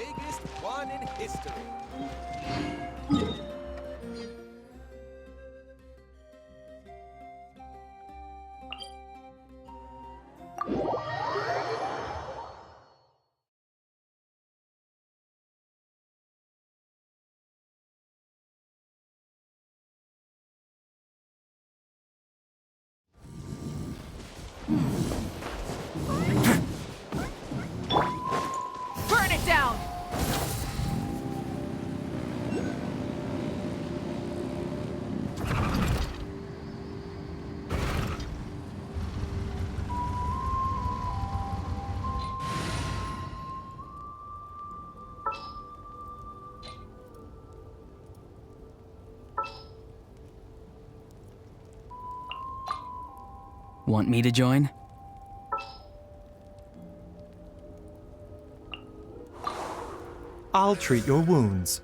biggest one in history. Burn it down! Want me to join? I'll treat your wounds.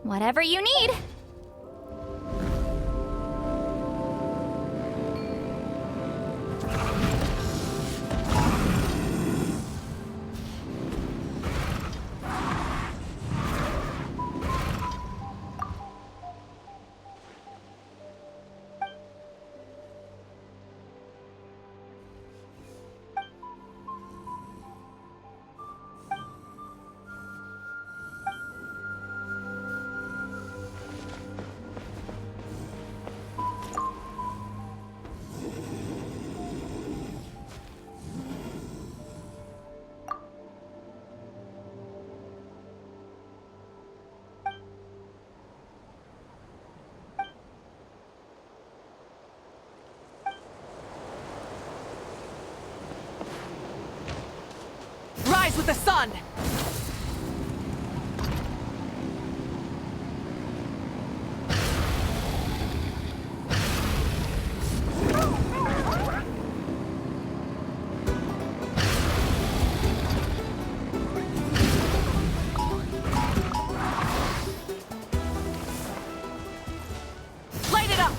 Whatever you need. Rise with the sun! Light it up!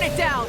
it down!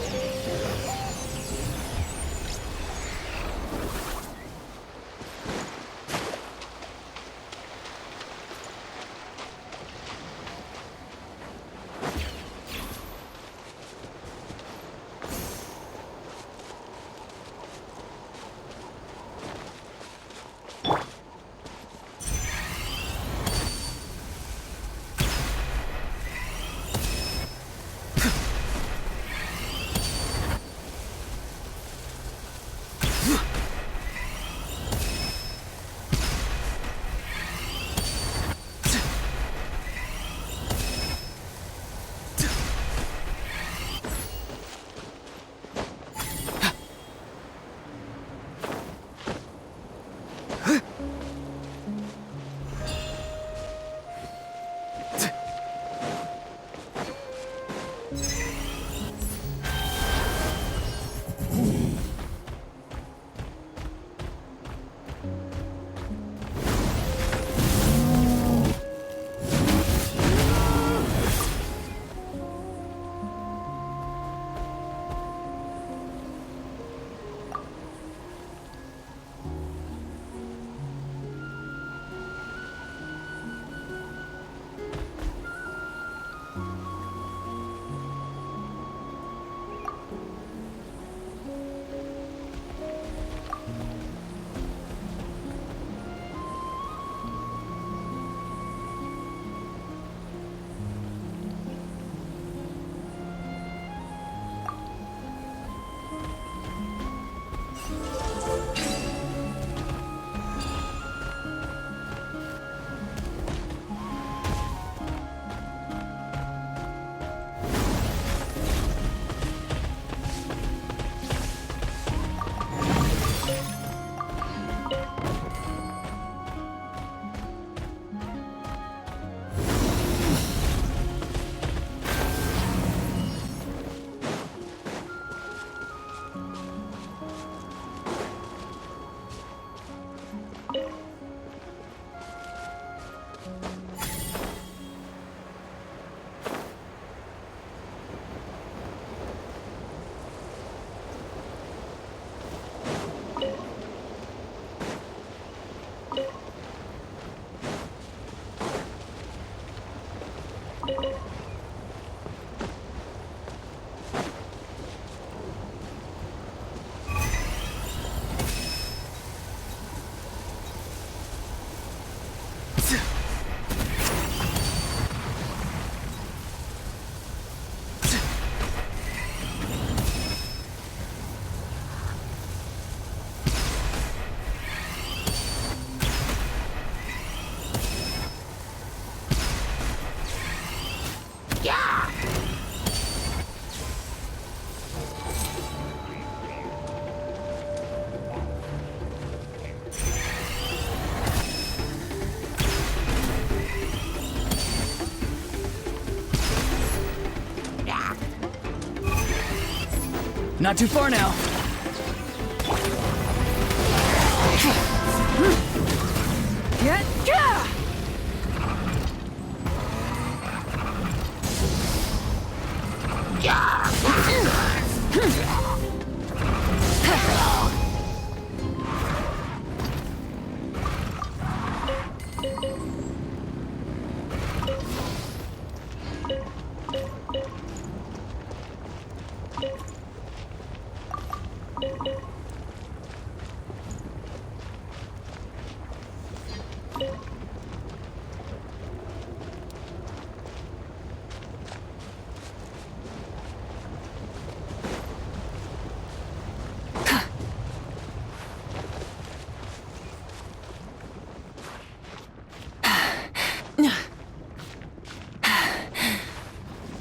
Not too far now.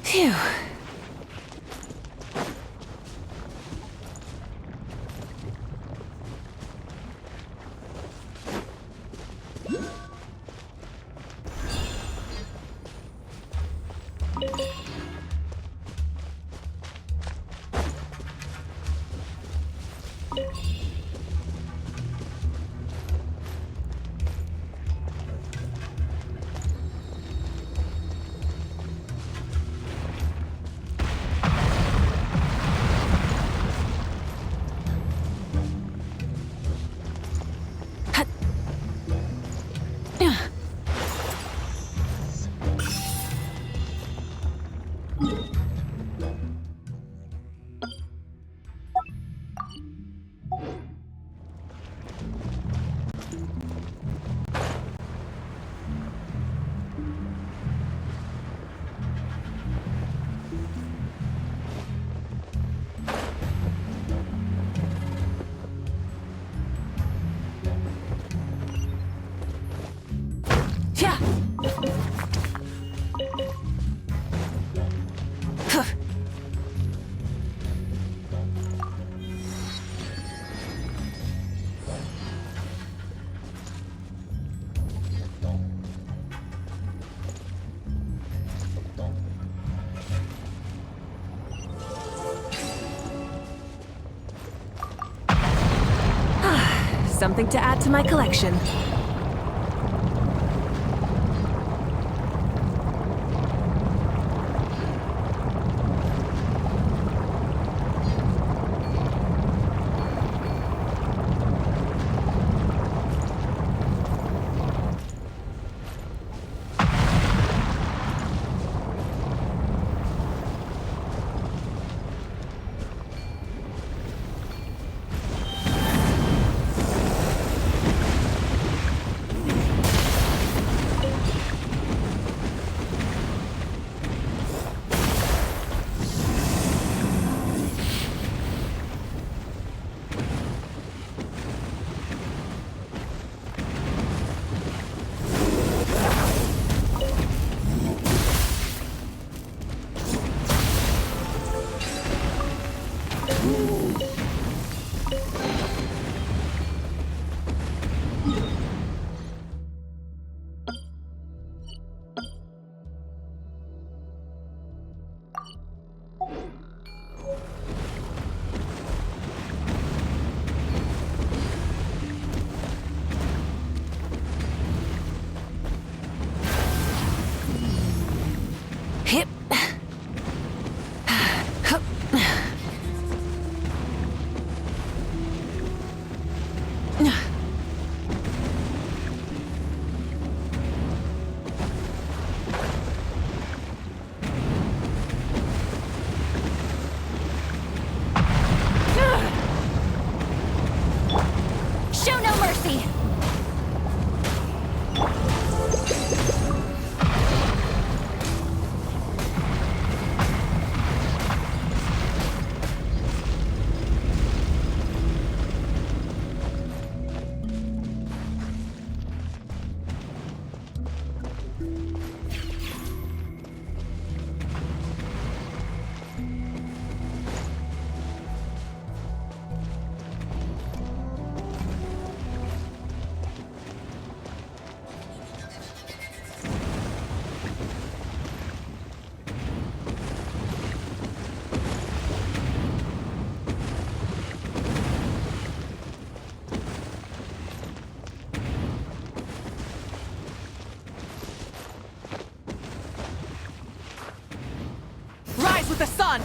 Phew. Something to add to my collection. Hip. Show no mercy! Rise with the sun!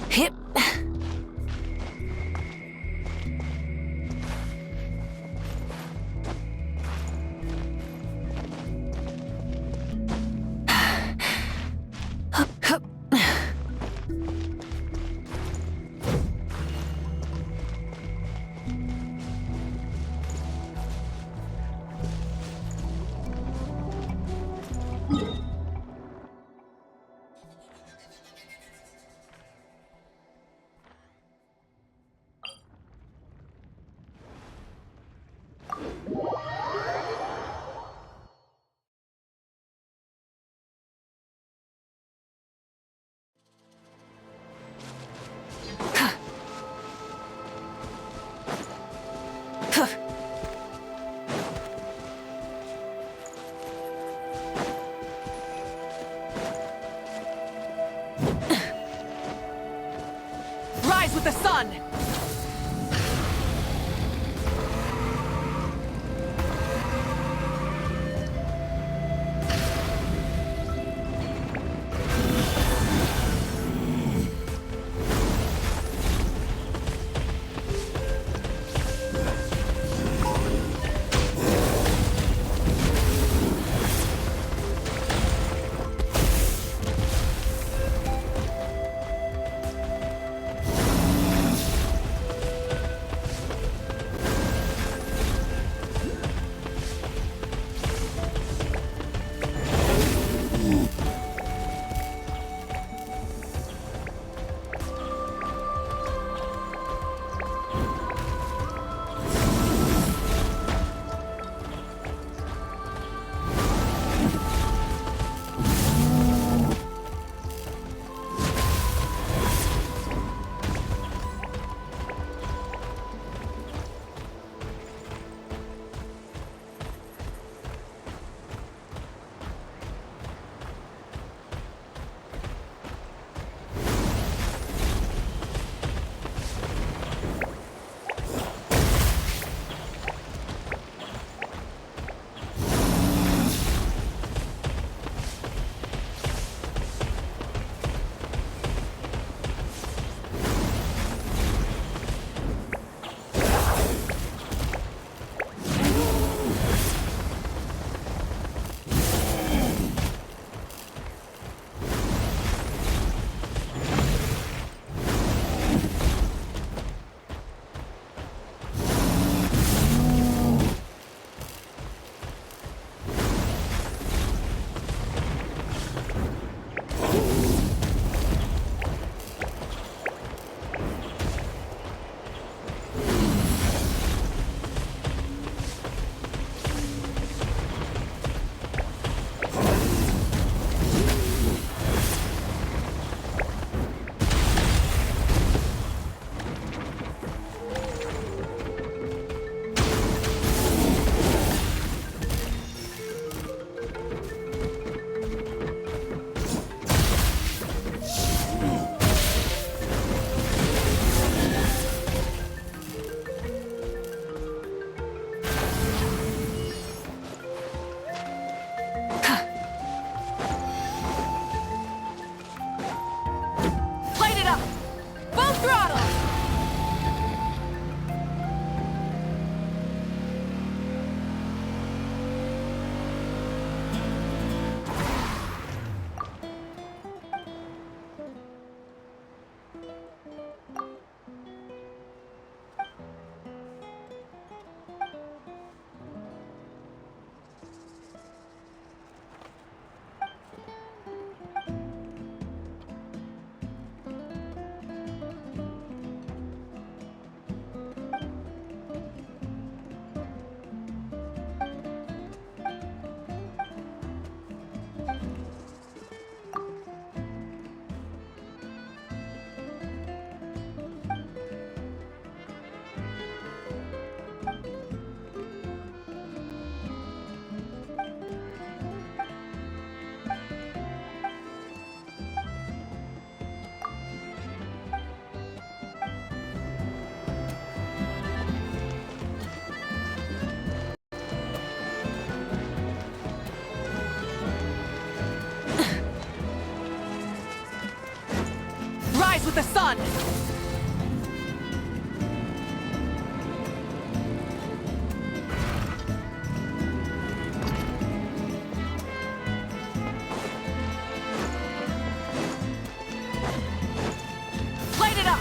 Hip. Hup, hup. Rise with the sun! with the sun! Light it up!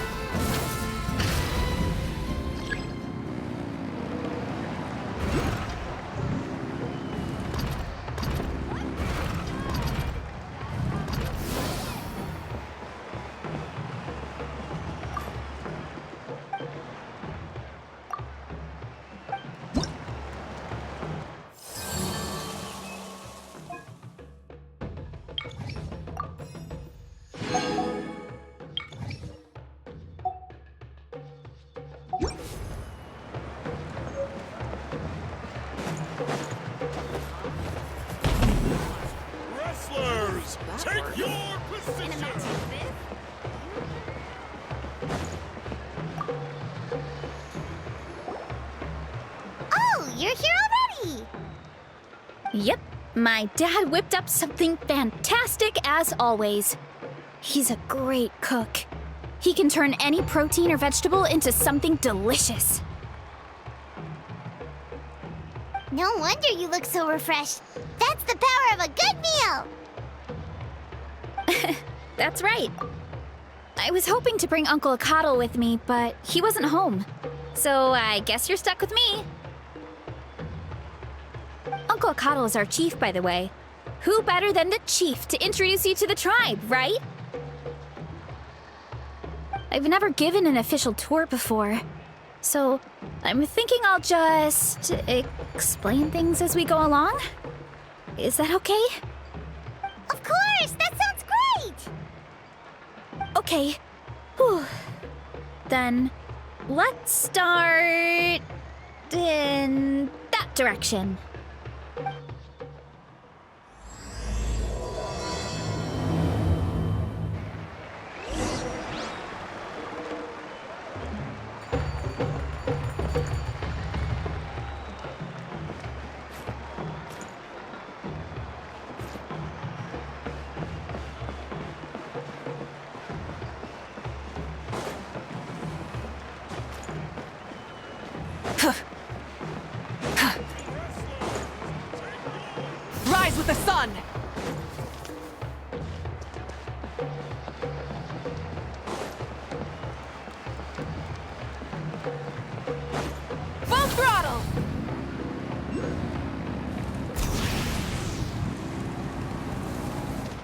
Wrestlers, take your position! Oh, you're here already! Yep, my dad whipped up something fantastic as always. He's a great cook. He can turn any protein or vegetable into something delicious. No wonder you look so refreshed. That's the power of a good meal! That's right. I was hoping to bring Uncle Akatl with me, but he wasn't home. So I guess you're stuck with me. Uncle Akatl is our chief, by the way. Who better than the chief to introduce you to the tribe, right? I've never given an official tour before, so I'm thinking I'll just explain things as we go along. Is that okay? Of course! That sounds great! Okay. Whew. Then let's start in that direction. Rise with the sun! Full throttle!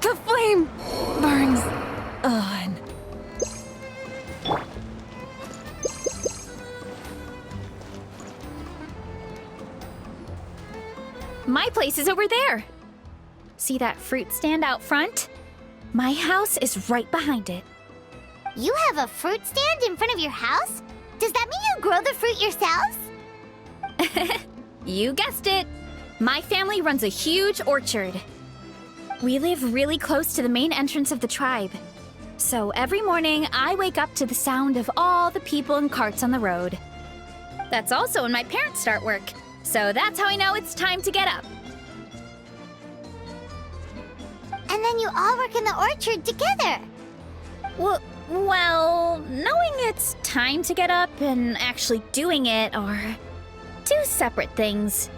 The flame burns on. My place is over there. See that fruit stand out front? My house is right behind it. You have a fruit stand in front of your house? Does that mean you grow the fruit yourselves? You guessed it. My family runs a huge orchard. We live really close to the main entrance of the tribe. So every morning, I wake up to the sound of all the people and carts on the road. That's also when my parents start work. So that's how I know it's time to get up. And then you all work in the orchard together. Well, knowing it's time to get up and actually doing it are two separate things.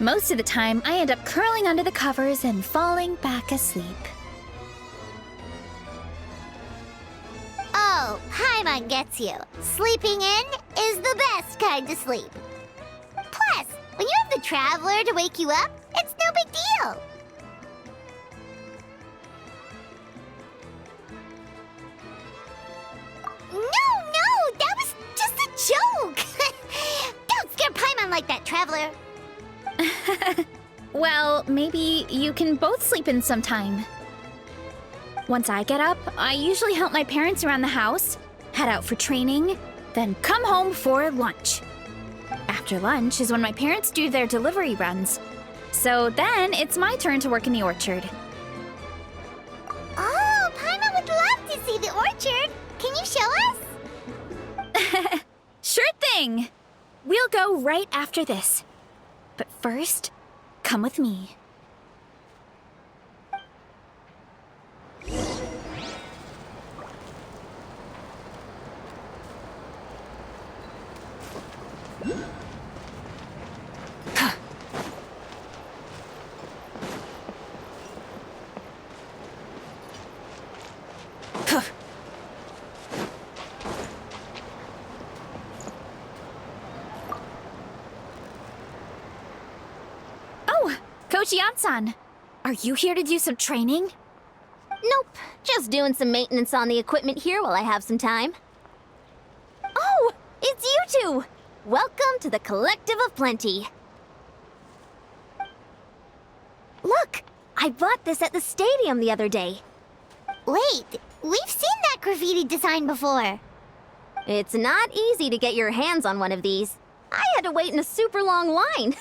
Most of the time, I end up curling under the covers and falling back asleep. Oh, Paimon gets you. Sleeping in is the best kind to sleep. Plus, when you have the Traveler to wake you up, it's no big deal. No, that was just a joke. Don't scare Paimon like that, Traveler. Well, maybe you can both sleep in sometime. Once I get up, I usually help my parents around the house, head out for training, then come home for lunch. After lunch is when my parents do their delivery runs. So then it's my turn to work in the orchard. Oh, Paimon would love to see the orchard. Can you show us? Sure thing! We'll go right after this. But first, come with me. Oh, Coach Yansan, are you here to do some training? Nope, just doing some maintenance on the equipment here while I have some time. Oh, it's you two! Welcome to the Collective of Plenty. Look, I bought this at the stadium the other day. Wait, we've seen that graffiti design before. It's not easy to get your hands on one of these. I had to wait in a super long line.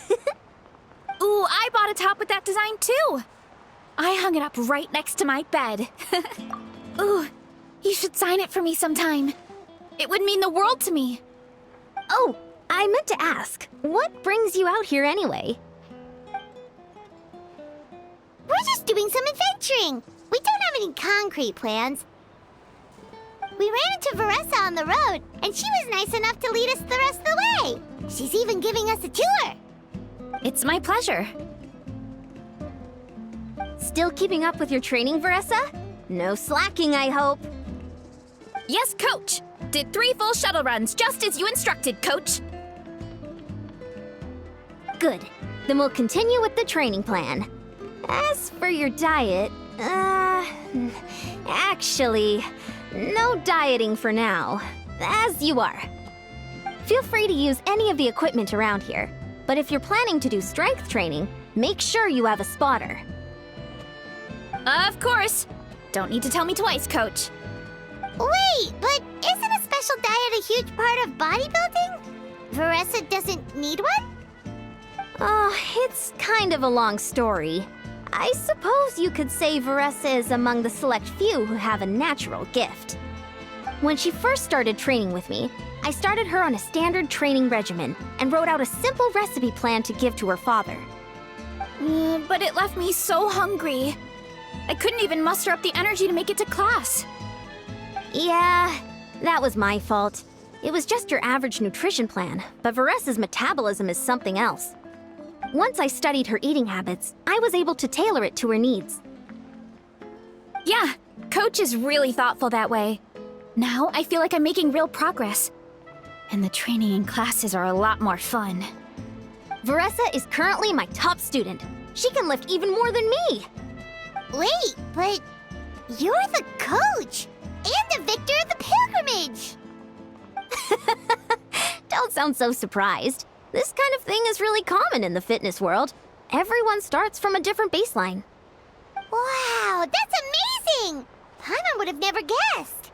Ooh, I bought a top with that design too. I hung it up right next to my bed. Ooh, you should sign it for me sometime. It would mean the world to me. Oh, I meant to ask, what brings you out here anyway? We're just doing some adventuring. We don't have any concrete plans. We ran into Varesa on the road, and she was nice enough to lead us the rest of the way. She's even giving us a tour. It's my pleasure. Still keeping up with your training, Varesa? No slacking, I hope. Yes, Coach. Did 3 full shuttle runs, just as you instructed, Coach. Good. Then we'll continue with the training plan. As for your diet, actually, no dieting for now. As you are. Feel free to use any of the equipment around here. But if you're planning to do strength training, make sure you have a spotter. Of course. Don't need to tell me twice, Coach. Wait, but isn't a special diet a huge part of bodybuilding? Varesa doesn't need one? Oh, it's kind of a long story. I suppose you could say Varesa is among the select few who have a natural gift. When she first started training with me, I started her on a standard training regimen and wrote out a simple recipe plan to give to her father. But it left me so hungry. I couldn't even muster up the energy to make it to class. Yeah, that was my fault. It was just your average nutrition plan, but Varesa's metabolism is something else. Once I studied her eating habits, I was able to tailor it to her needs. Yeah, Coach is really thoughtful that way. Now I feel like I'm making real progress. And the training and classes are a lot more fun. Varesa is currently my top student. She can lift even more than me. Wait, but you're the coach and the victor of the pilgrimage. Don't sound so surprised. This kind of thing is really common in the fitness world. Everyone starts from a different baseline. Wow, that's amazing! Paimon would have never guessed.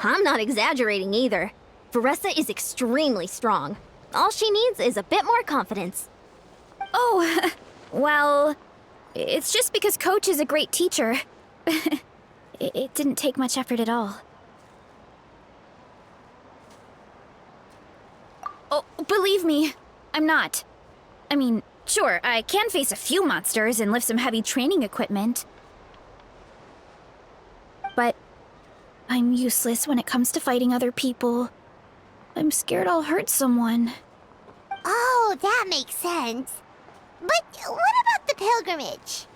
I'm not exaggerating either. Varesa is extremely strong. All she needs is a bit more confidence. Oh, well, it's just because Coach is a great teacher. It didn't take much effort at all. Oh, believe me, I'm not. I mean, sure, I can face a few monsters and lift some heavy training equipment. But I'm useless when it comes to fighting other people. I'm scared I'll hurt someone. Oh, that makes sense. But what about the pilgrimage?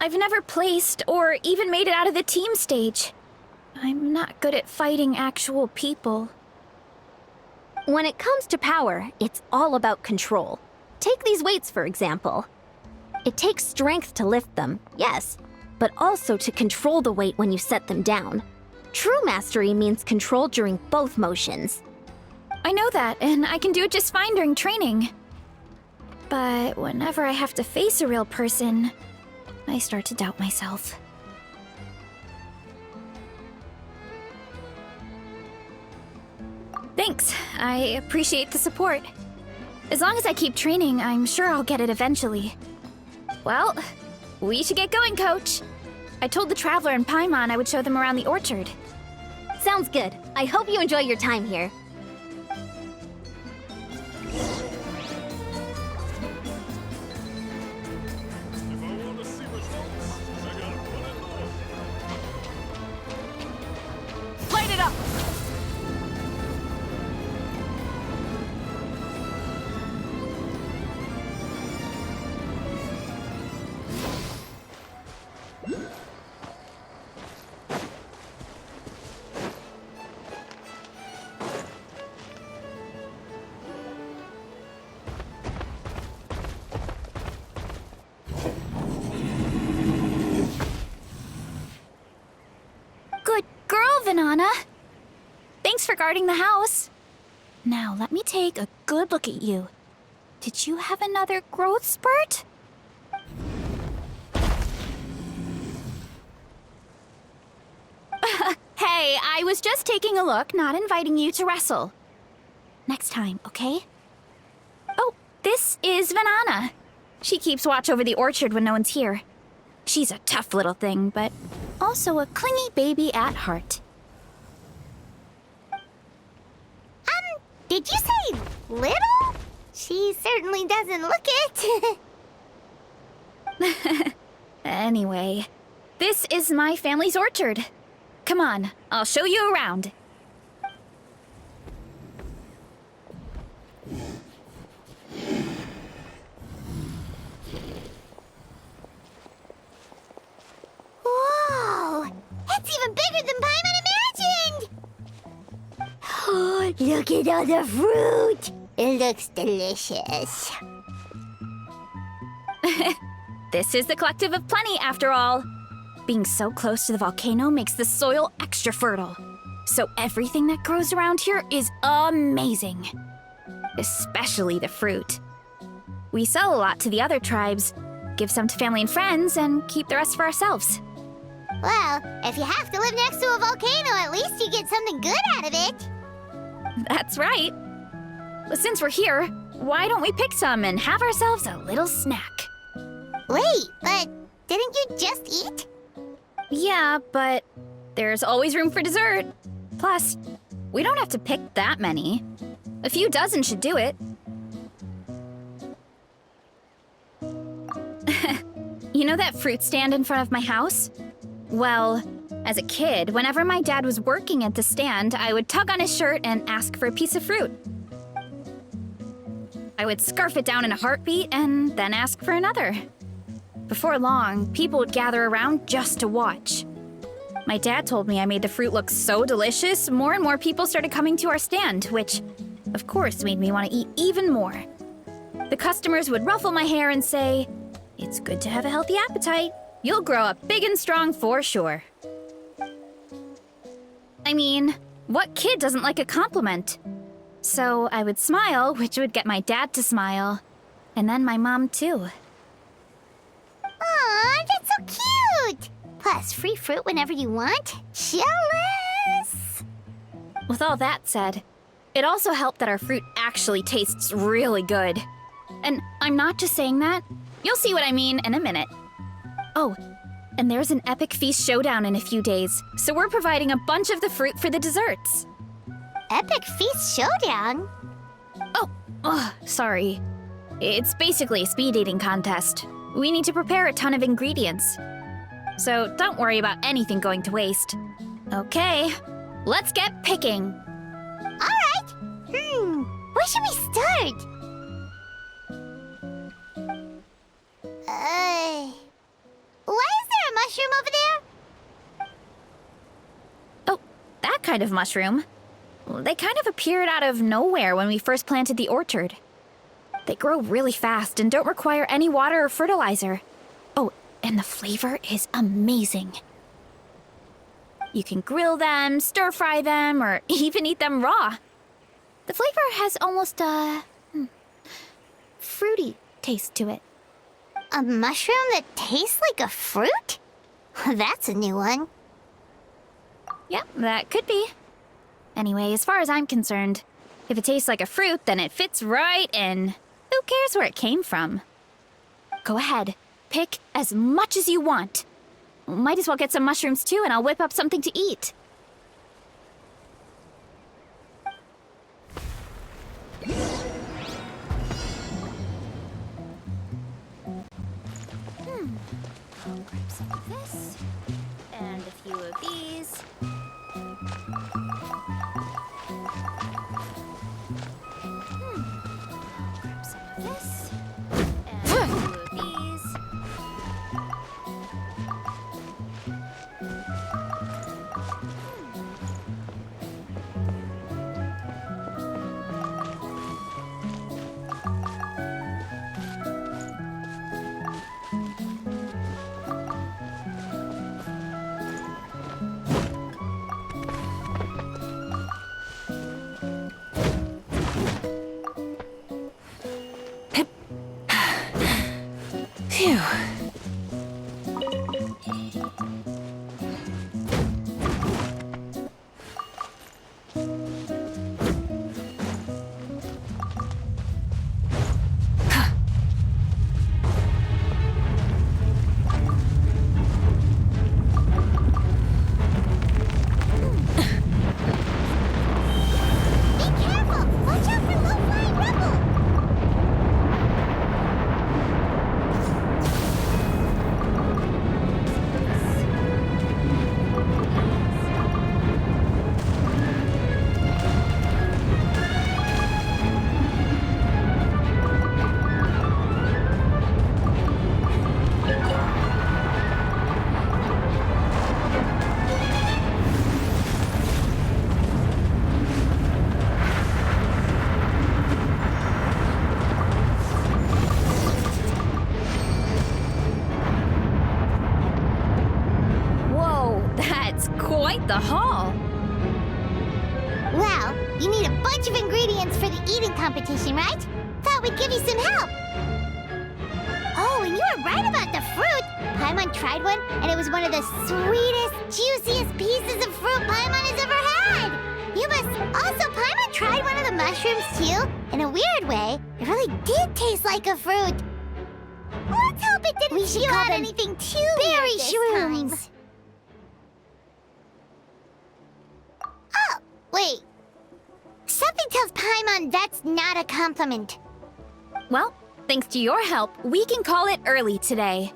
I've never placed or even made it out of the team stage. I'm not good at fighting actual people. When it comes to power, it's all about control. Take these weights, for example. It takes strength to lift them, yes, but also to control the weight when you set them down. True mastery means control during both motions. I know that, and I can do it just fine during training. But whenever I have to face a real person, I start to doubt myself. Thanks. I appreciate the support. As long as I keep training, I'm sure I'll get it eventually. Well, we should get going, Coach. I told the Traveler and Paimon I would show them around the orchard. Sounds good. I hope you enjoy your time here. Vanana. Thanks for guarding the house. Now, let me take a good look at you. Did you have another growth spurt? Hey, I was just taking a look, not inviting you to wrestle. Next time, okay? Oh, this is Vanana. She keeps watch over the orchard when no one's here. She's a tough little thing, but also a clingy baby at heart. Did you say little? She certainly doesn't look it. Anyway, this is my family's orchard. Come on, I'll show you around. Whoa! It's even bigger than Paimon imagined! Oh, look at all the fruit! It looks delicious. This is the Collective of Plenty, after all. Being so close to the volcano makes the soil extra fertile. So everything that grows around here is amazing. Especially the fruit. We sell a lot to the other tribes, give some to family and friends, and keep the rest for ourselves. Well, if you have to live next to a volcano, at least you get something good out of it. That's right. But since we're here, why don't we pick some and have ourselves a little snack? Wait, but didn't you just eat? Yeah, but there's always room for dessert. Plus, we don't have to pick that many. A few dozen should do it. You know that fruit stand in front of my house? Well, as a kid, whenever my dad was working at the stand, I would tug on his shirt and ask for a piece of fruit. I would scarf it down in a heartbeat and then ask for another. Before long, people would gather around just to watch. My dad told me I made the fruit look so delicious, more and more people started coming to our stand, which, of course, made me want to eat even more. The customers would ruffle my hair and say, "It's good to have a healthy appetite. You'll grow up big and strong for sure." I mean, what kid doesn't like a compliment? So I would smile, which would get my dad to smile. And then my mom, too. Aw, that's so cute! Plus, free fruit whenever you want. Jealous! With all that said, it also helped that our fruit actually tastes really good. And I'm not just saying that. You'll see what I mean in a minute. Oh, and there's an epic feast showdown in a few days, so we're providing a bunch of the fruit for the desserts. Epic Feast Showdown? Oh, sorry. It's basically a speed eating contest. We need to prepare a ton of ingredients. So don't worry about anything going to waste. Okay, let's get picking. Alright! Where should we start? Why is there a mushroom over there? Oh, that kind of mushroom. They kind of appeared out of nowhere when we first planted the orchard. They grow really fast and don't require any water or fertilizer. Oh, and the flavor is amazing. You can grill them, stir-fry them, or even eat them raw. The flavor has almost a fruity taste to it. A mushroom that tastes like a fruit? That's a new one. Yeah, that could be. Anyway, as far as I'm concerned, if it tastes like a fruit, then it fits right in. Who cares where it came from? Go ahead, pick as much as you want. Might as well get some mushrooms too, and I'll whip up something to eat. I'll grab some of this, and a few of these. I'll grab some of this, and a few of these. Phew. Be careful! Watch out for low-flying rebel! Whoa, that's quite the haul. Well, you need a bunch of ingredients for the eating competition, right? Thought we'd give you some help. Oh, and you were right about the fruit. Paimon tried one, and it was one of the sweetest, juiciest pieces of fruit Paimon has ever had. You must also, Paimon tried one of the mushrooms too. In a weird way, it really did taste like a fruit. Let's hope it didn't chew out anything too berry shrooms. Oh, wait. Something tells Paimon that's not a compliment. Well, thanks to your help, we can call it early today.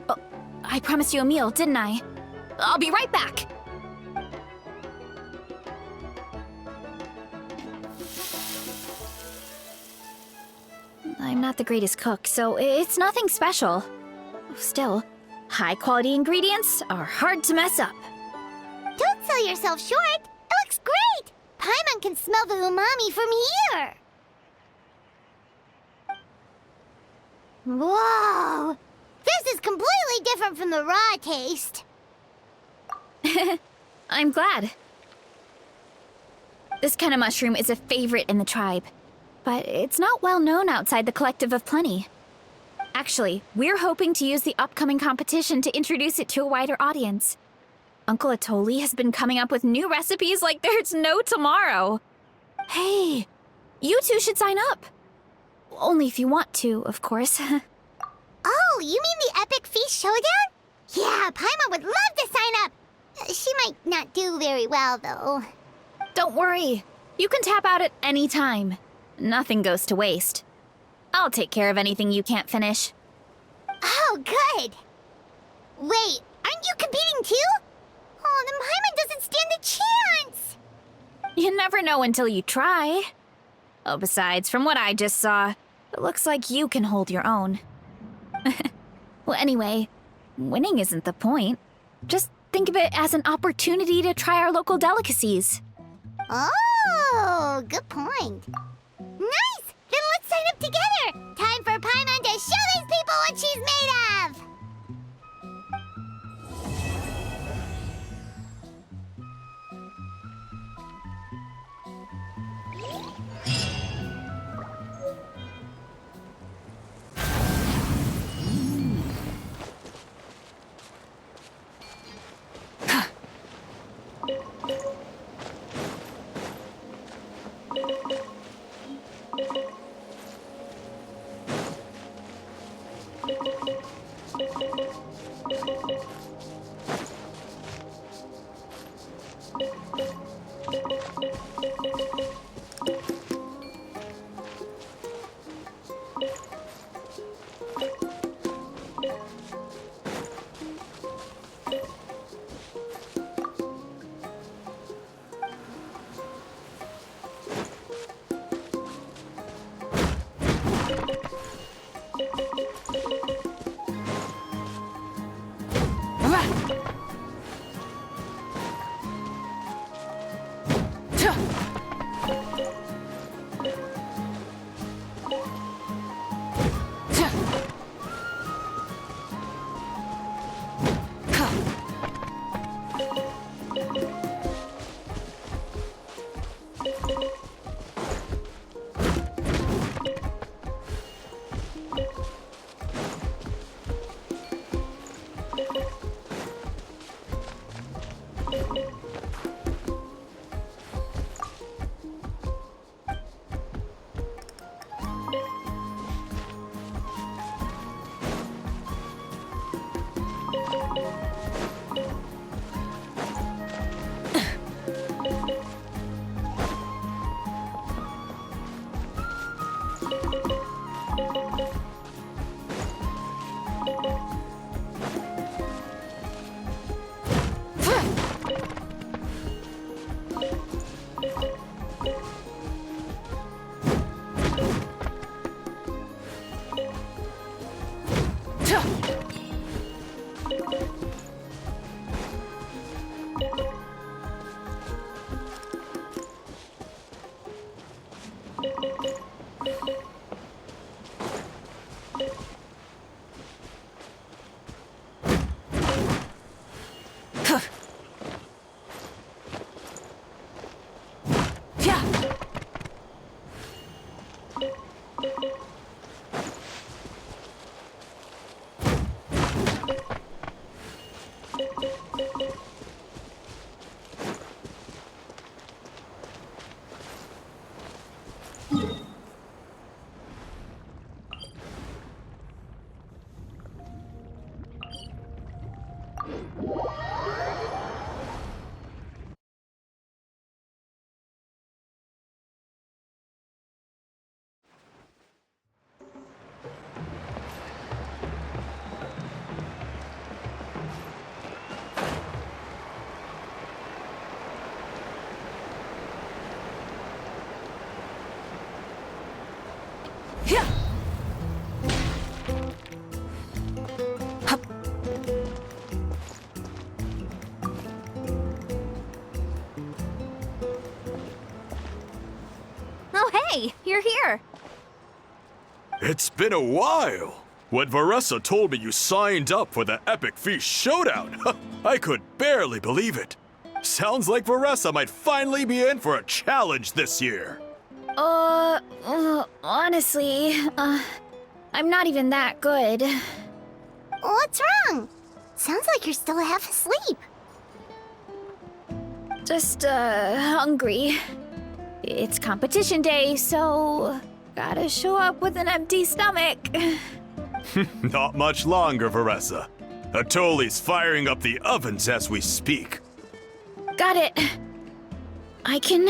Oh, I promised you a meal, didn't I? I'll be right back. I'm not the greatest cook, so it's nothing special. Still, high-quality ingredients are hard to mess up. Don't sell yourself short. It looks great. Paimon can smell the umami from here. Whoa! This is completely different from the raw taste. I'm glad. This kind of mushroom is a favorite in the tribe, but it's not well known outside the Collective of Plenty. Actually, we're hoping to use the upcoming competition to introduce it to a wider audience. Uncle Atoli has been coming up with new recipes like there's no tomorrow. Hey, you two should sign up. Only if you want to, of course. Oh, you mean the Epic Feast Showdown? Yeah, Paimon would love to sign up. She might not do very well, though. Don't worry. You can tap out at any time. Nothing goes to waste. I'll take care of anything you can't finish. Oh, good. Wait, aren't you competing too? Oh, then Paimon doesn't stand a chance. You never know until you try. Oh, besides, from what I just saw, it looks like you can hold your own. Well, anyway, winning isn't the point. Just think of it as an opportunity to try our local delicacies. Oh, good point. Nice! Then let's sign up together! Time for Paimon to show these people what she's made of! Oh, hey, you're here. It's been a while. When Varesa told me you signed up for the Epic Feast Showdown, I could barely believe it. Sounds like Varesa might finally be in for a challenge this year. Honestly, I'm not even that good. What's wrong? Sounds like you're still half asleep. Just, hungry. It's competition day, so gotta show up with an empty stomach. Not much longer, Varesa. Atoli's firing up the ovens as we speak. Got it. I can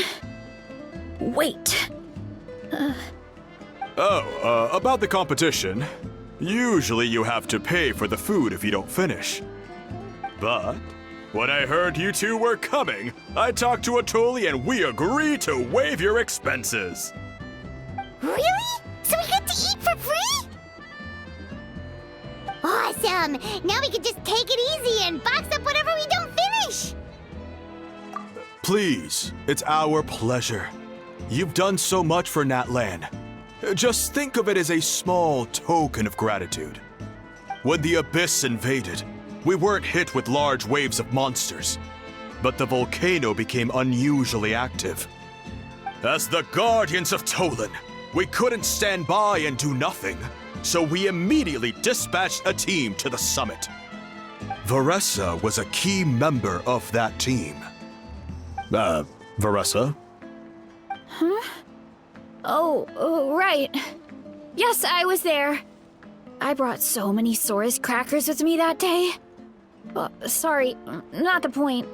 wait. About the competition. Usually you have to pay for the food if you don't finish. But when I heard you two were coming, I talked to Atoli and we agreed to waive your expenses. Really? So we get to eat for free? Awesome! Now we can just take it easy and box up whatever we don't finish! Please, it's our pleasure. You've done so much for Natlan. Just think of it as a small token of gratitude. When the Abyss invaded, we weren't hit with large waves of monsters, but the volcano became unusually active. As the Guardians of Tolan, we couldn't stand by and do nothing, so we immediately dispatched a team to the summit. Varesa was a key member of that team. Varesa? Oh, right. Yes, I was there. I brought so many Saurus crackers with me that day. Sorry, not the point.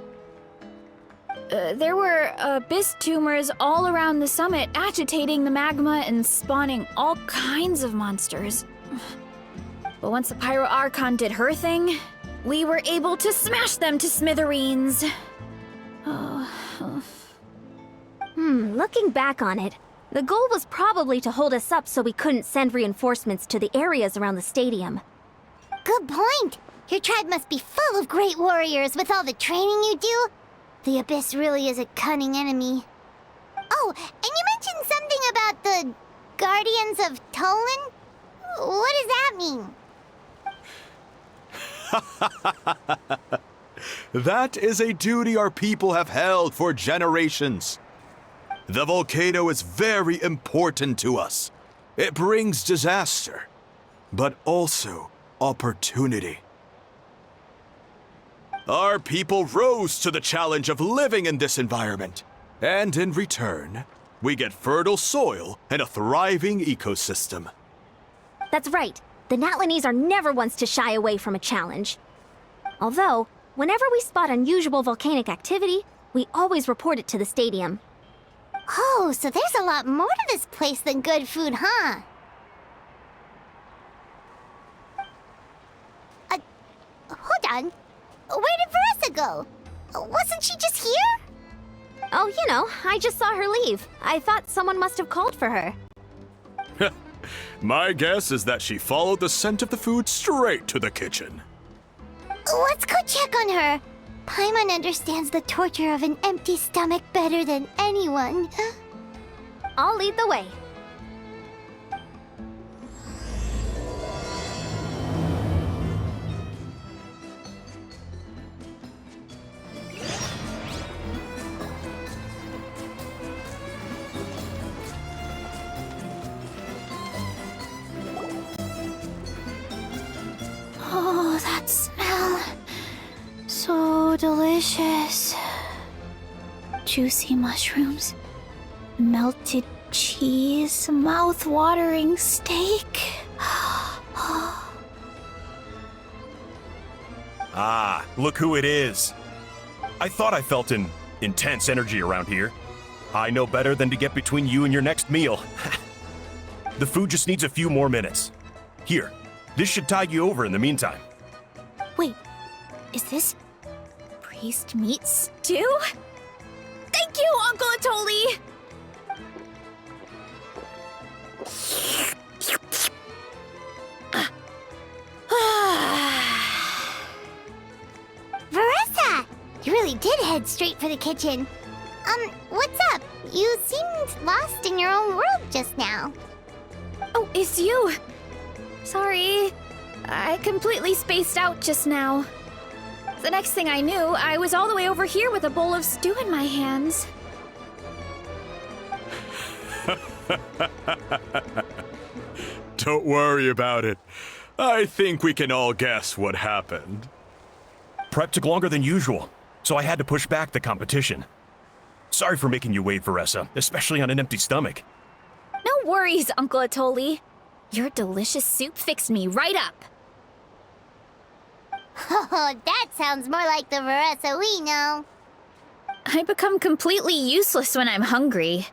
There were abyss tumors all around the summit, agitating the magma and spawning all kinds of monsters. But once the Pyro Archon did her thing, we were able to smash them to smithereens. Looking back on it, the goal was probably to hold us up so we couldn't send reinforcements to the areas around the stadium. Good point! Your tribe must be full of great warriors with all the training you do. The Abyss really is a cunning enemy. Oh, and you mentioned something about the Guardians of Tolan? What does that mean? That is a duty our people have held for generations. The volcano is very important to us. It brings disaster, but also opportunity. Our people rose to the challenge of living in this environment, and in return, we get fertile soil and a thriving ecosystem. That's right. The Natlanese are never ones to shy away from a challenge. Although, whenever we spot unusual volcanic activity, we always report it to the stadium. Oh, so there's a lot more to this place than good food, huh? on. Where did Varesa go? Wasn't she just here? Oh, you know, I just saw her leave. I thought someone must have called for her. My guess is that she followed the scent of the food straight to the kitchen. Let's go check on her. Paimon understands the torture of an empty stomach better than anyone. I'll lead the way. Oh, that smell. So delicious. Juicy mushrooms, melted cheese, mouth-watering steak. Ah, look who it is. I thought I felt an intense energy around here. I know better than to get between you and your next meal. The food just needs a few more minutes. Here, this should tide you over in the meantime. Wait, is this priest meat stew? Thank you, Uncle Atoli! Varesa! You really did head straight for the kitchen. What's up? You seemed lost in your own world just now. Oh, it's you! Sorry, I completely spaced out just now. The next thing I knew, I was all the way over here with a bowl of stew in my hands. Don't worry about it. I think we can all guess what happened. Prep took longer than usual, so I had to push back the competition. Sorry for making you wait, Varesa, especially on an empty stomach. No worries, Uncle Atoli. Your delicious soup fixed me right up. Oh, that sounds more like the Varesa we know. I become completely useless when I'm hungry.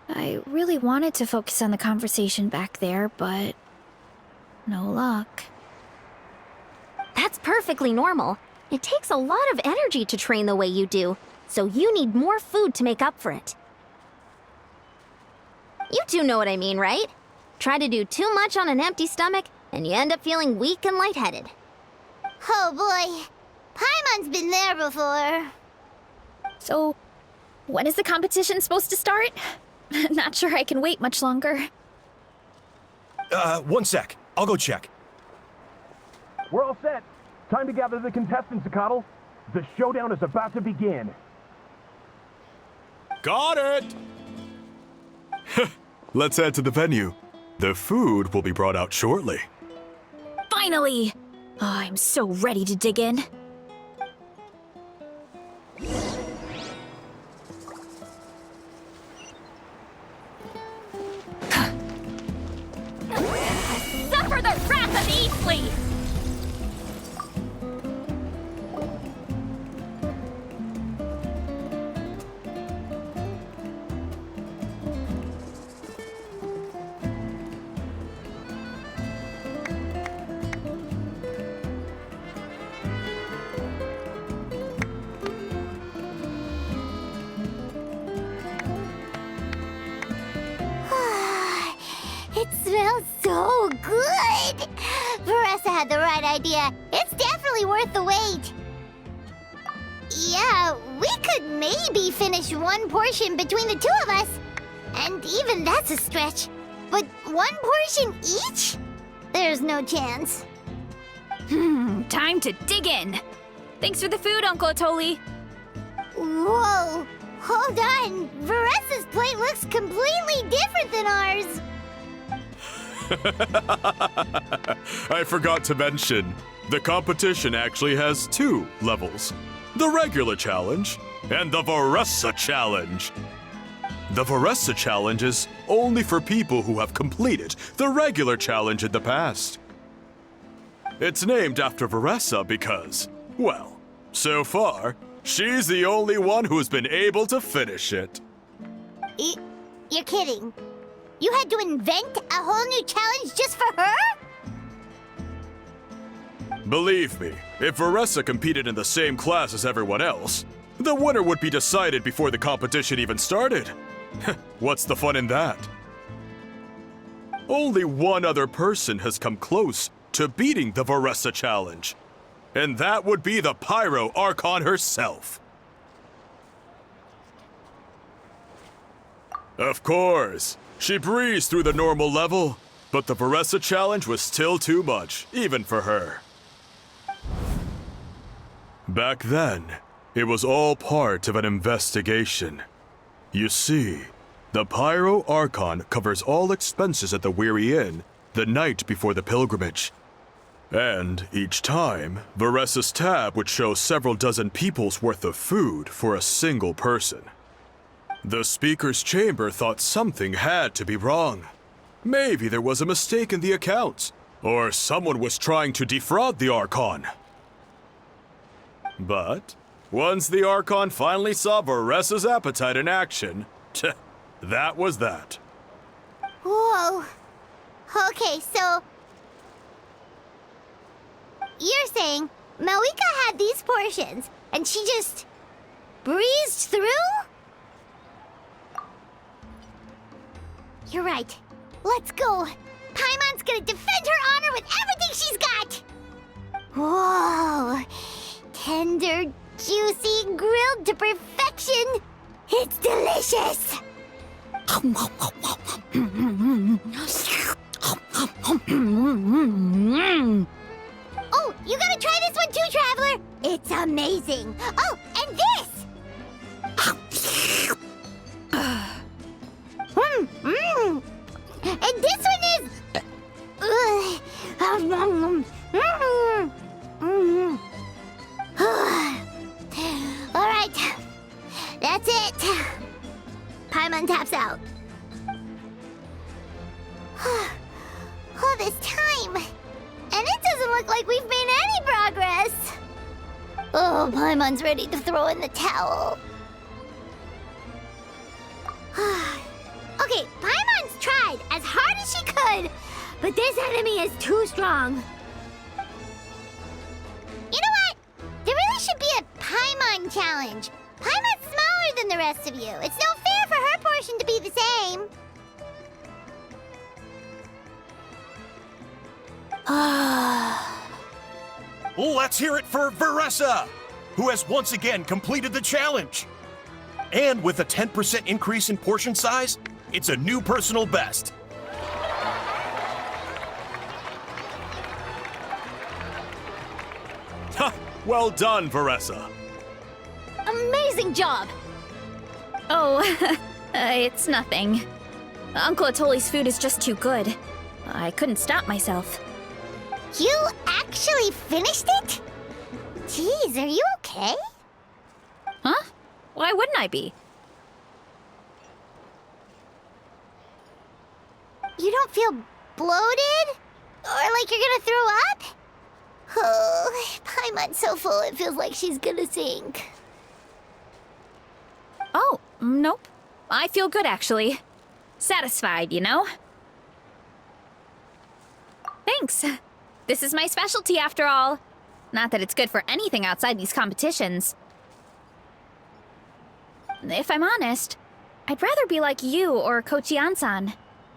I really wanted to focus on the conversation back there, but no luck. That's perfectly normal. It takes a lot of energy to train the way you do, so you need more food to make up for it. You two know what I mean, right? Try to do too much on an empty stomach, and you end up feeling weak and lightheaded. Oh boy, Paimon's been there before. So, when is the competition supposed to start? Not sure I can wait much longer. 1 sec. I'll go check. We're all set. Time to gather the contestants, Akatl. The showdown is about to begin. Got it! Let's head to the venue. The food will be brought out shortly. Finally! Oh, I'm so ready to dig in. Suffer the wrath of Eastleigh! It smells so good! Varesa had the right idea. It's definitely worth the wait. Yeah, we could maybe finish one portion between the two of us. And even that's a stretch. But one portion each? There's no chance. Time to dig in. Thanks for the food, Uncle Atoli. Whoa! Hold on! Varesa's plate looks completely different than ours! I forgot to mention, the competition actually has 2 levels. The regular challenge and the Varesa challenge. The Varesa challenge is only for people who have completed the regular challenge in the past. It's named after Varesa because, well, so far, she's the only one who's been able to finish it. You're kidding. You had to invent a whole new challenge just for her? Believe me, if Varesa competed in the same class as everyone else, the winner would be decided before the competition even started. What's the fun in that? Only one other person has come close to beating the Varesa challenge, and that would be the Pyro Archon herself. Of course, she breezed through the normal level, but the Varesa challenge was still too much, even for her. Back then, it was all part of an investigation. You see, the Pyro Archon covers all expenses at the Weary Inn the night before the pilgrimage. And each time, Varesa's tab would show several dozen people's worth of food for a single person. The speaker's chamber thought something had to be wrong. Maybe there was a mistake in the accounts, or someone was trying to defraud the Archon. But once the Archon finally saw Varesa's appetite in action, that was that. Whoa. Okay, so... You're saying Malika had these portions, and she just breezed through? You're right. Let's go. Paimon's gonna defend her honor with everything she's got! Whoa. Tender, juicy, grilled to perfection. It's delicious! Oh, you gotta try this one too, Traveler! It's amazing! Oh, and this! And this one is... Alright, that's it. Paimon taps out. All this time, and it doesn't look like we've made any progress. Oh, Paimon's ready to throw in the towel. Okay, Paimon's tried as hard as she could, but this enemy is too strong. You know what? There really should be a Paimon challenge. Paimon's smaller than the rest of you. It's no fair for her portion to be the same. Let's hear it for Varesa, who has once again completed the challenge. And with a 10% increase in portion size, it's a new personal best. Ha! Well done, Varesa. Amazing job! Oh, it's nothing. Uncle Atoli's food is just too good. I couldn't stop myself. You actually finished it? Jeez, are you okay? Huh? Why wouldn't I be? You don't feel bloated? Or like you're gonna throw up? Oh, Paimon's so full it feels like she's gonna sink. Oh, nope. I feel good, actually. Satisfied, you know? Thanks. This is my specialty, after all. Not that it's good for anything outside these competitions. If I'm honest, I'd rather be like you or Kochian-san.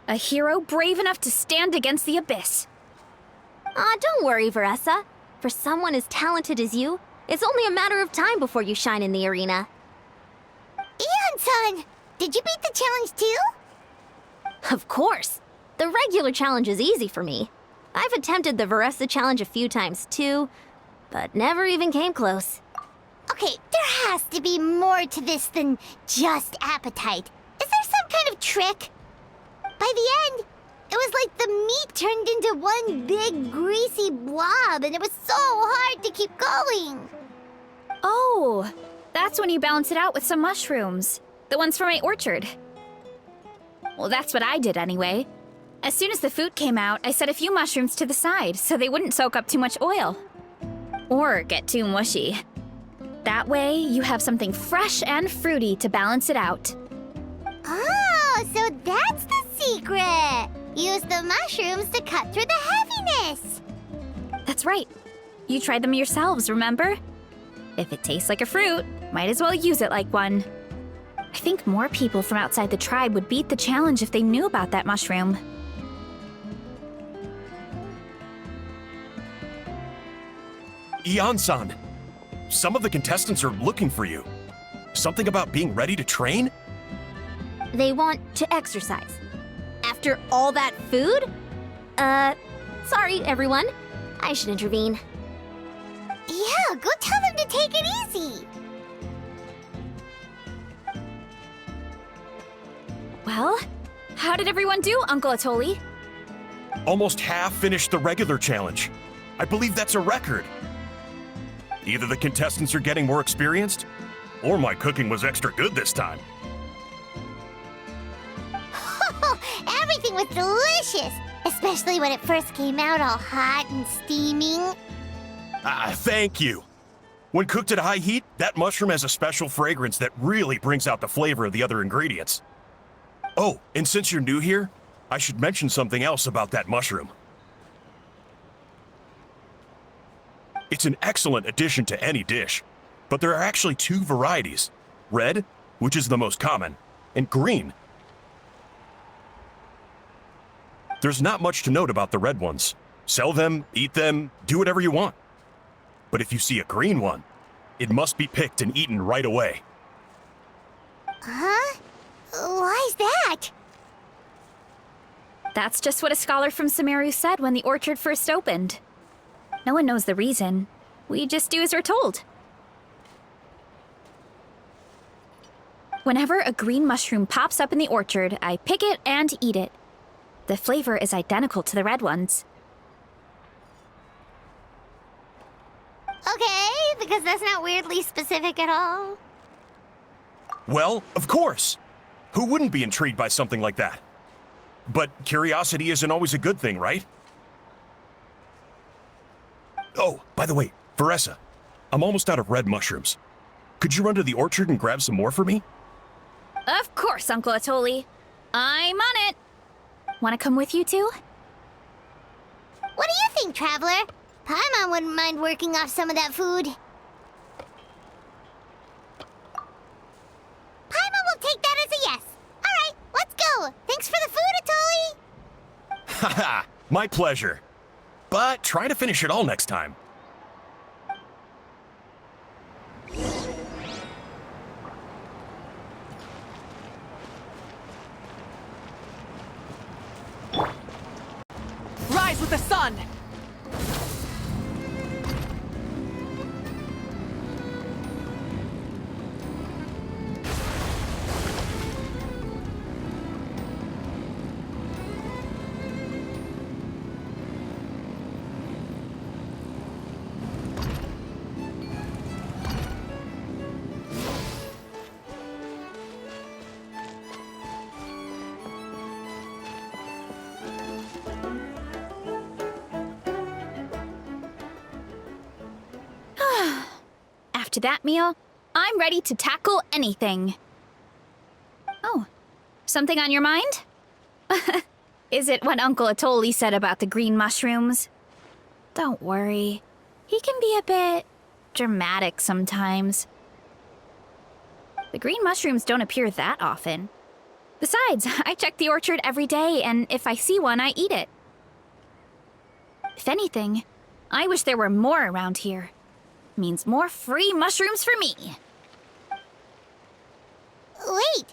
A hero brave enough to stand against the abyss. Don't worry, Varesa. For someone as talented as you, it's only a matter of time before you shine in the arena. Ian-san, did you beat the challenge too? Of course. The regular challenge is easy for me. I've attempted the Varesa challenge a few times too, but never even came close. Okay, there has to be more to this than just appetite. Is there some kind of trick? By the end, it was like the meat turned into one big greasy blob, and it was so hard to keep going. Oh, that's when you balance it out with some mushrooms. The ones from my orchard. Well, that's what I did anyway. As soon as the food came out, I set a few mushrooms to the side so they wouldn't soak up too much oil. Or get too mushy. That way, you have something fresh and fruity to balance it out. Oh, so that's the secret! Use the mushrooms to cut through the heaviness! That's right. You tried them yourselves, remember? If it tastes like a fruit, might as well use it like one. I think more people from outside the tribe would beat the challenge if they knew about that mushroom. Ian-san, some of the contestants are looking for you. Something about being ready to train? They want to exercise. After all that food? Sorry, everyone. I should intervene. Yeah, go tell them to take it easy. Well, how did everyone do, Uncle Atoli? Almost half finished the regular challenge. I believe that's a record. Either the contestants are getting more experienced, or my cooking was extra good this time. Everything was delicious, especially when it first came out all hot and steaming. Thank you. When cooked at high heat, that mushroom has a special fragrance that really brings out the flavor of the other ingredients. Oh, and since you're new here, I should mention something else about that mushroom. It's an excellent addition to any dish, but there are actually two varieties. Red, which is the most common, and green. There's not much to note about the red ones. Sell them, eat them, do whatever you want. But if you see a green one, it must be picked and eaten right away. Huh? Why's that? That's just what a scholar from Sumeru said when the orchard first opened. No one knows the reason. We just do as we're told. Whenever a green mushroom pops up in the orchard, I pick it and eat it. The flavor is identical to the red ones. Okay, because that's not weirdly specific at all. Well, of course. Who wouldn't be intrigued by something like that? But curiosity isn't always a good thing, right? Oh, by the way, Varesa, I'm almost out of red mushrooms. Could you run to the orchard and grab some more for me? Of course, Uncle Atoli. I'm on it. Want to come with you too? What do you think, Traveler? Paimon wouldn't mind working off some of that food. Paimon will take that as a yes. All right, let's go. Thanks for the food, Atoli. Haha, my pleasure. But try to finish it all next time. Rise with the sun! After that meal, I'm ready to tackle anything. Oh, something on your mind? Is it what Uncle Atoli said about the green mushrooms? Don't worry. He can be a bit dramatic sometimes. The green mushrooms don't appear that often. Besides, I check the orchard every day, and if I see one, I eat it. If anything, I wish there were more around here. Means more free mushrooms for me. Wait,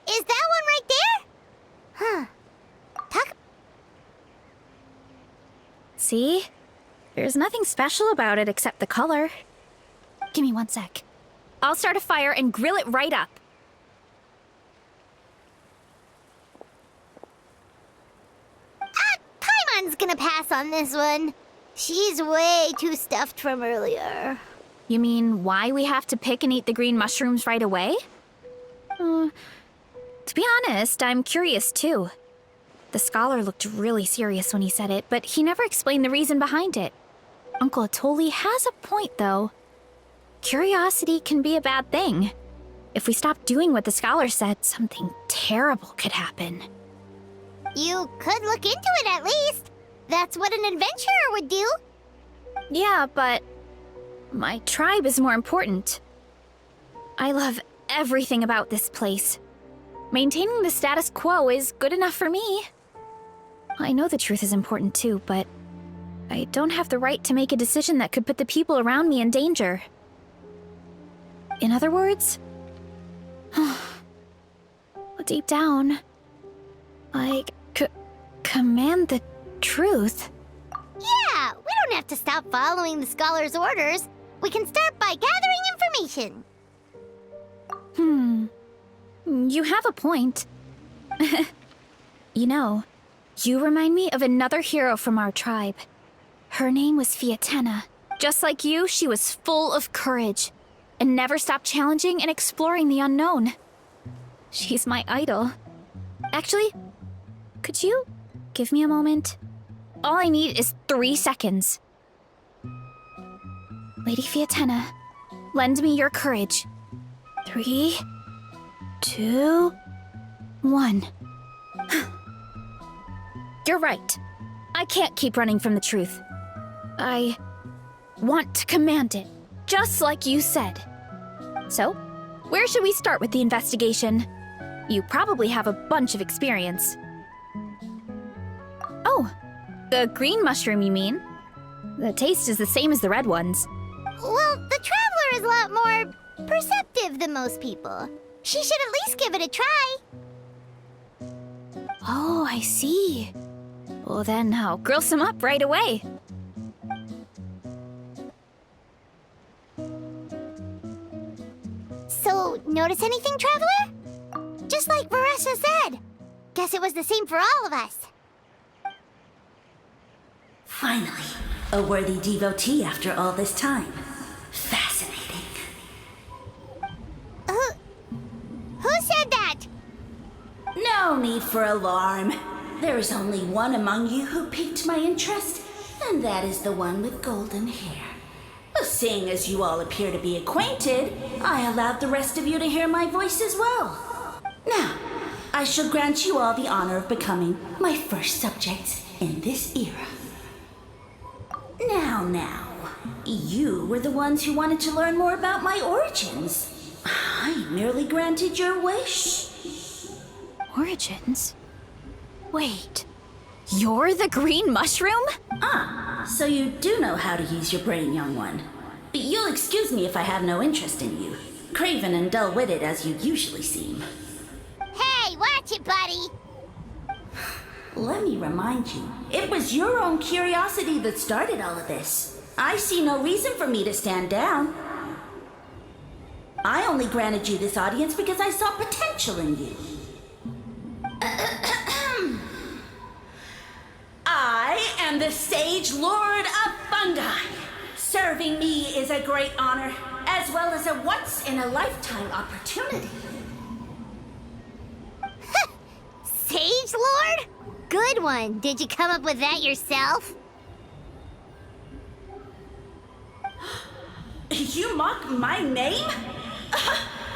is that one right there? Huh. See? There's nothing special about it except the color. Give me 1 sec. I'll start a fire and grill it right up. Paimon's gonna pass on this one. She's way too stuffed from earlier. You mean why we have to pick and eat the green mushrooms right away? To be honest, I'm curious too. The scholar looked really serious when he said it, but he never explained the reason behind it. Uncle Atoli has a point, though. Curiosity can be a bad thing. If we stop doing what the scholar said, something terrible could happen. You could look into it at least. That's what an adventurer would do. Yeah, but my tribe is more important. I love everything about this place. Maintaining the status quo is good enough for me. I know the truth is important too, but I don't have the right to make a decision that could put the people around me in danger. In other words, deep down, I command the truth. Yeah, we don't have to stop following the scholar's orders. We can start by gathering information. You have a point. You know, you remind me of another hero from our tribe. Her name was Fiatena. Just like you, she was full of courage and never stopped challenging and exploring the unknown. She's my idol. Actually, could you give me a moment? All I need is 3 seconds. Lady Fiatena, lend me your courage. 3, 2, 1. You're right. I can't keep running from the truth. I want to command it, just like you said. So, where should we start with the investigation? You probably have a bunch of experience. Oh, the green mushroom, you mean? The taste is the same as the red ones. Well, the Traveler is a lot more perceptive than most people. She should at least give it a try. Oh, I see. Well, then I'll grill some up right away. So, notice anything, Traveler? Just like Varesa said. Guess it was the same for all of us. Finally, a worthy devotee after all this time. Fascinating. Who said that? No need for alarm. There is only one among you who piqued my interest, and that is the one with golden hair. Seeing as you all appear to be acquainted, I allowed the rest of you to hear my voice as well. Now, I shall grant you all the honor of becoming my first subjects in this era. Now, you were the ones who wanted to learn more about my origins. I merely granted your wish. Origins? Wait, you're the green mushroom? So you do know how to use your brain, young one. You'll excuse me if I have no interest in you, craven and dull-witted as you usually seem. Hey, watch it, buddy! Let me remind you, it was your own curiosity that started all of this. I see no reason for me to stand down. I only granted you this audience because I saw potential in you. I am the Sage Lord of Fungi. Serving me is a great honor, as well as a once-in-a-lifetime opportunity. Sage Lord? Good one. Did you come up with that yourself? You mock my name?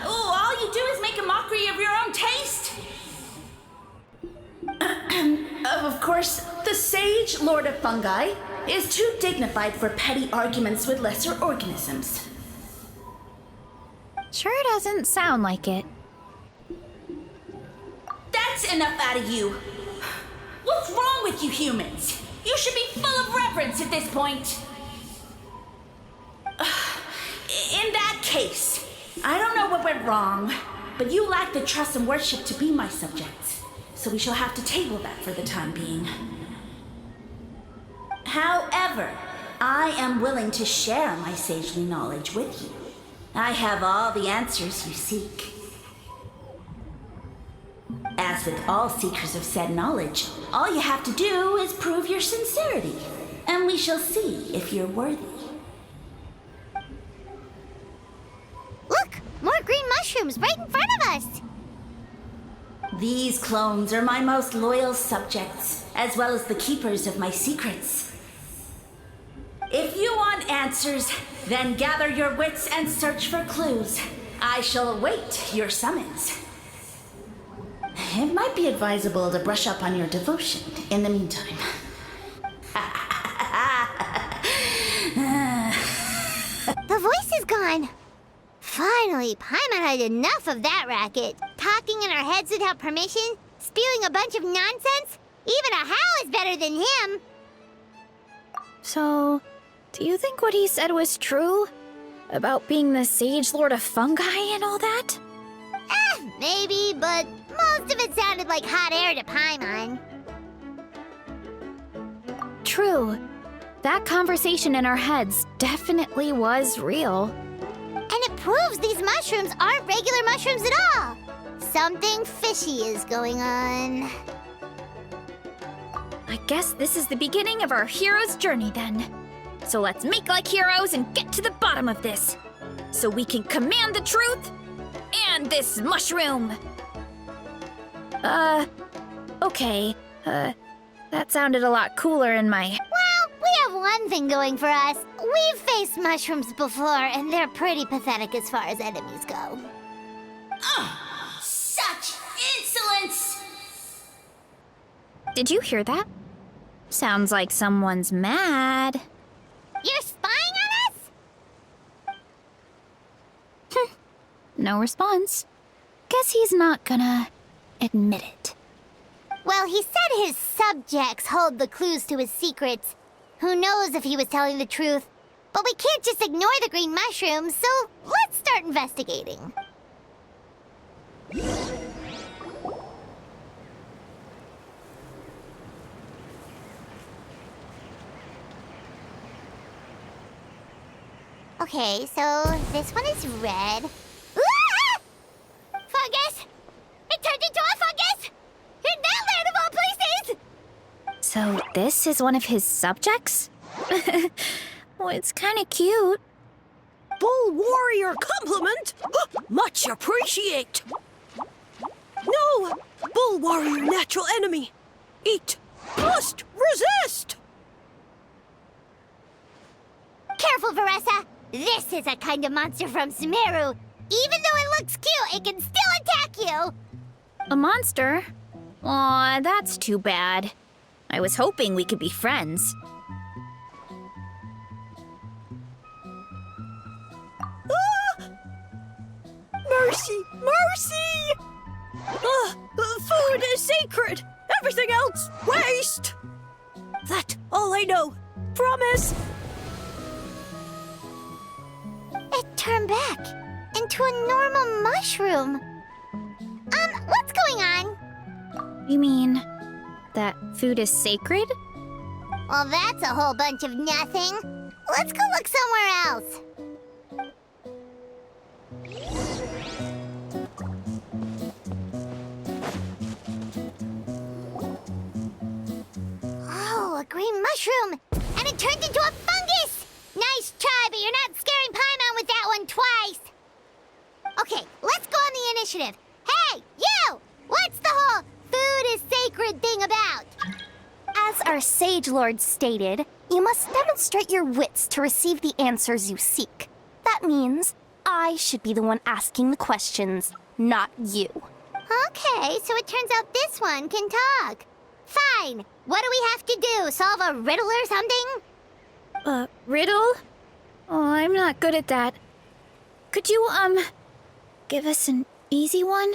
All you do is make a mockery of your own taste. Of course, the Sage Lord of Fungi is too dignified for petty arguments with lesser organisms. Sure doesn't sound like it. That's enough out of you. What's wrong with you humans? You should be full of reverence at this point. In that case, I don't know what went wrong, but you lack the trust and worship to be my subjects, so we shall have to table that for the time being. However, I am willing to share my sagely knowledge with you. I have all the answers you seek. As with all seekers of said knowledge, all you have to do is prove your sincerity, and we shall see if you're worthy. Look! More green mushrooms right in front of us! These clones are my most loyal subjects, as well as the keepers of my secrets. If you want answers, then gather your wits and search for clues. I shall await your summons. It might be advisable to brush up on your devotion in the meantime. voice is gone. Finally, Paimon had enough of that racket. Talking in our heads without permission, spewing a bunch of nonsense. Even a How is better than him. So, do you think what he said was true? About being the Sage Lord of Fungi and all that? Maybe, but most of it sounded like hot air to Paimon. True. That conversation in our heads definitely was real. And it proves these mushrooms aren't regular mushrooms at all. Something fishy is going on. I guess this is the beginning of our hero's journey then. So let's make like heroes and get to the bottom of this. So we can command the truth and this mushroom. Okay. That sounded a lot cooler in my... Well, we have one thing going for us. We've faced mushrooms before, and they're pretty pathetic as far as enemies go. Such insolence! Did you hear that? Sounds like someone's mad. You're spying on us? No response. Guess he's not gonna admit it. Well, he said his subjects hold the clues to his secrets. Who knows if he was telling the truth? But we can't just ignore the green mushrooms, so let's start investigating. Okay, so this one is red. Ah! Fungus! It turned into a fungus! In that land of all places! So this is one of his subjects? Well, it's kind of cute. Bull warrior compliment? Much appreciate. No! Bull warrior natural enemy. Eat. Must resist! Careful, Varesa! This is a kind of monster from Sumeru. Even though it looks cute, it can still attack you! A monster? Aw, that's too bad. I was hoping we could be friends. Mercy! Mercy! Food is sacred! Everything else, waste! That's all I know. Promise! It turned back into a normal mushroom. What's going on? You mean that food is sacred? Well, that's a whole bunch of nothing. Let's go look somewhere else. Oh, a green mushroom! And it turned into a fungus! Nice try, but you're not scaring Paimon with that one twice! Okay, let's go on the initiative. Hey, you! What's the whole food is sacred thing about? As our Sage Lord stated, you must demonstrate your wits to receive the answers you seek. That means I should be the one asking the questions, not you. Okay, so it turns out this one can talk. Fine. What do we have to do? Solve a riddle or something? Riddle? Oh, I'm not good at that. Could you, give us an easy one?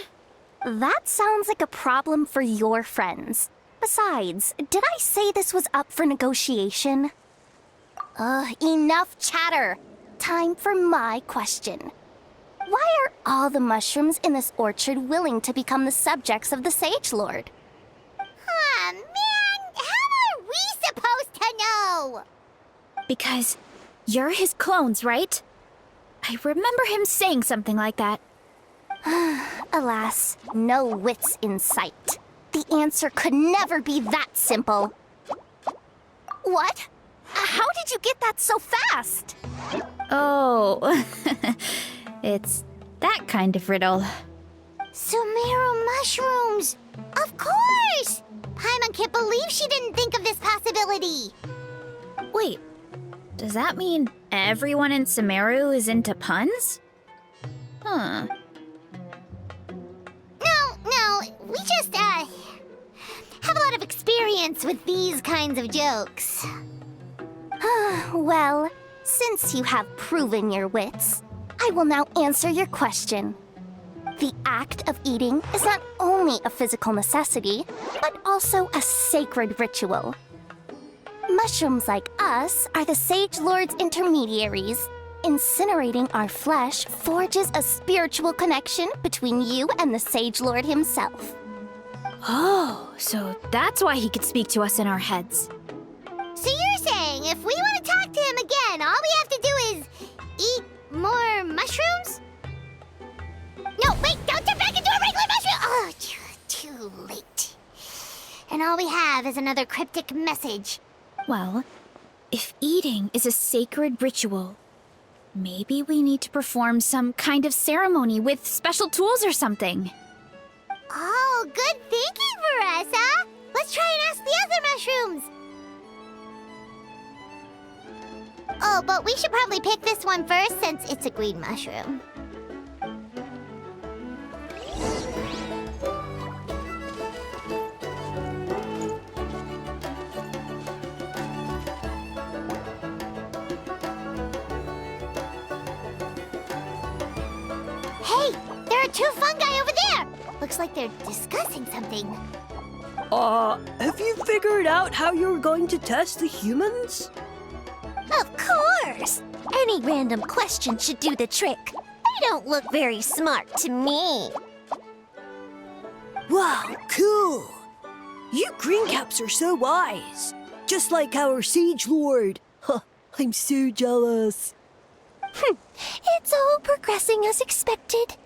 That sounds like a problem for your friends. Besides, did I say this was up for negotiation? Enough chatter. Time for my question. Why are all the mushrooms in this orchard willing to become the subjects of the Sage Lord? Man, how are we supposed to know? Because you're his clones, right? I remember him saying something like that. Alas, no wits in sight. The answer could never be that simple. What? How did you get that so fast? Oh, it's that kind of riddle. Sumeru mushrooms! Of course! Paimon can't believe she didn't think of this possibility. Wait, does that mean everyone in Sumeru is into puns? Huh. No, we just, have a lot of experience with these kinds of jokes. Well, Since you have proven your wits, I will now answer your question. The act of eating is not only a physical necessity, but also a sacred ritual. Mushrooms like us are the Sage Lord's intermediaries. Incinerating our flesh forges a spiritual connection between you and the Sage Lord himself. Oh, so that's why he could speak to us in our heads. So you're saying if we want to talk to him again, all we have to do is eat more mushrooms? No, wait, don't turn back into a regular mushroom! Oh, too late. And all we have is another cryptic message. Well, if eating is a sacred ritual, maybe we need to perform some kind of ceremony with special tools or something. Oh, good thinking, Varesa! Let's try and ask the other mushrooms! Oh, but we should probably pick this one first since it's a green mushroom. Hey, there are 2 fungi over there! Looks like they're discussing something. Have you figured out how you're going to test the humans? Of course! Any random question should do the trick. They don't look very smart to me. Wow, cool! You greencaps are so wise. Just like our Sage Lord. Huh, I'm so jealous. It's all progressing as expected.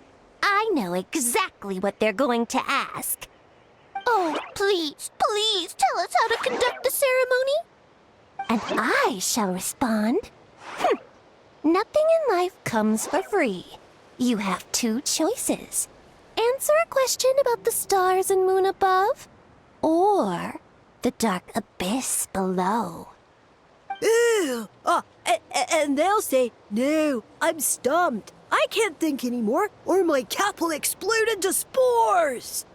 I know exactly what they're going to ask. Oh, please, please tell us how to conduct the ceremony. And I shall respond. Nothing in life comes for free. You have 2 choices. Answer a question about the stars and moon above, or the dark abyss below. Ew! And they'll say, no, I'm stumped. I can't think anymore, or my cap will explode into spores.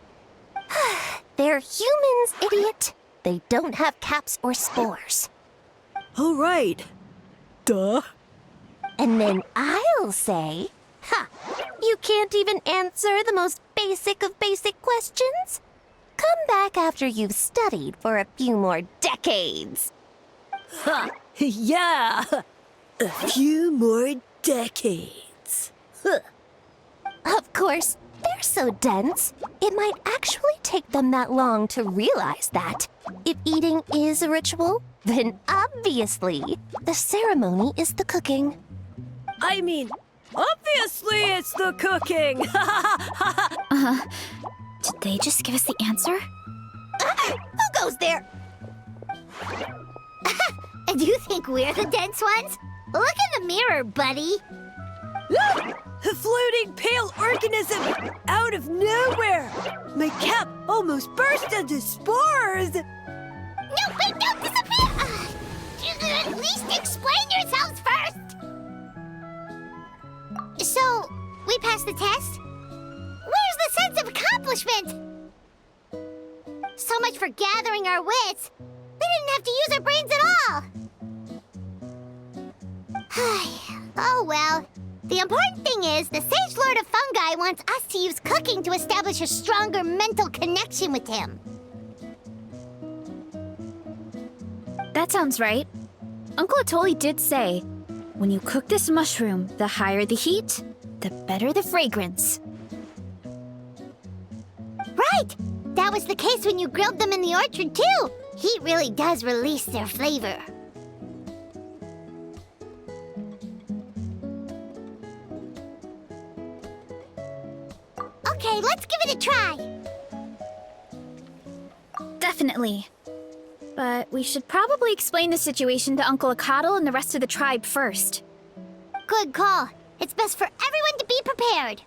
They're humans, idiot. They don't have caps or spores. All right. Duh. And then I'll say, you can't even answer the most basic of basic questions? Come back after you've studied for a few more decades. Ha! Yeah! A few more decades. Huh. Of course, they're so dense, it might actually take them that long to realize that. If eating is a ritual, then obviously the ceremony is the cooking. I mean, obviously it's the cooking! Did they just give us the answer? Who goes there? And you think we're the dense ones? Look in the mirror, buddy. A floating pale organism out of nowhere! My cap almost burst into spores! No, wait, don't disappear! At least explain yourselves first! So, we passed the test? Where's the sense of accomplishment? So much for gathering our wits. We didn't have to use our brains at all. Oh well. The important thing is the Sage Lord of Fungi wants us to use cooking to establish a stronger mental connection with him. That sounds right. Uncle Atoli did say, when you cook this mushroom, the higher the heat, the better the fragrance. Right! That was the case when you grilled them in the orchard, too. Heat really does release their flavor. Okay, let's give it a try. Definitely. But we should probably explain the situation to Uncle Akatl and the rest of the tribe first. Good call. It's best for everyone to be prepared.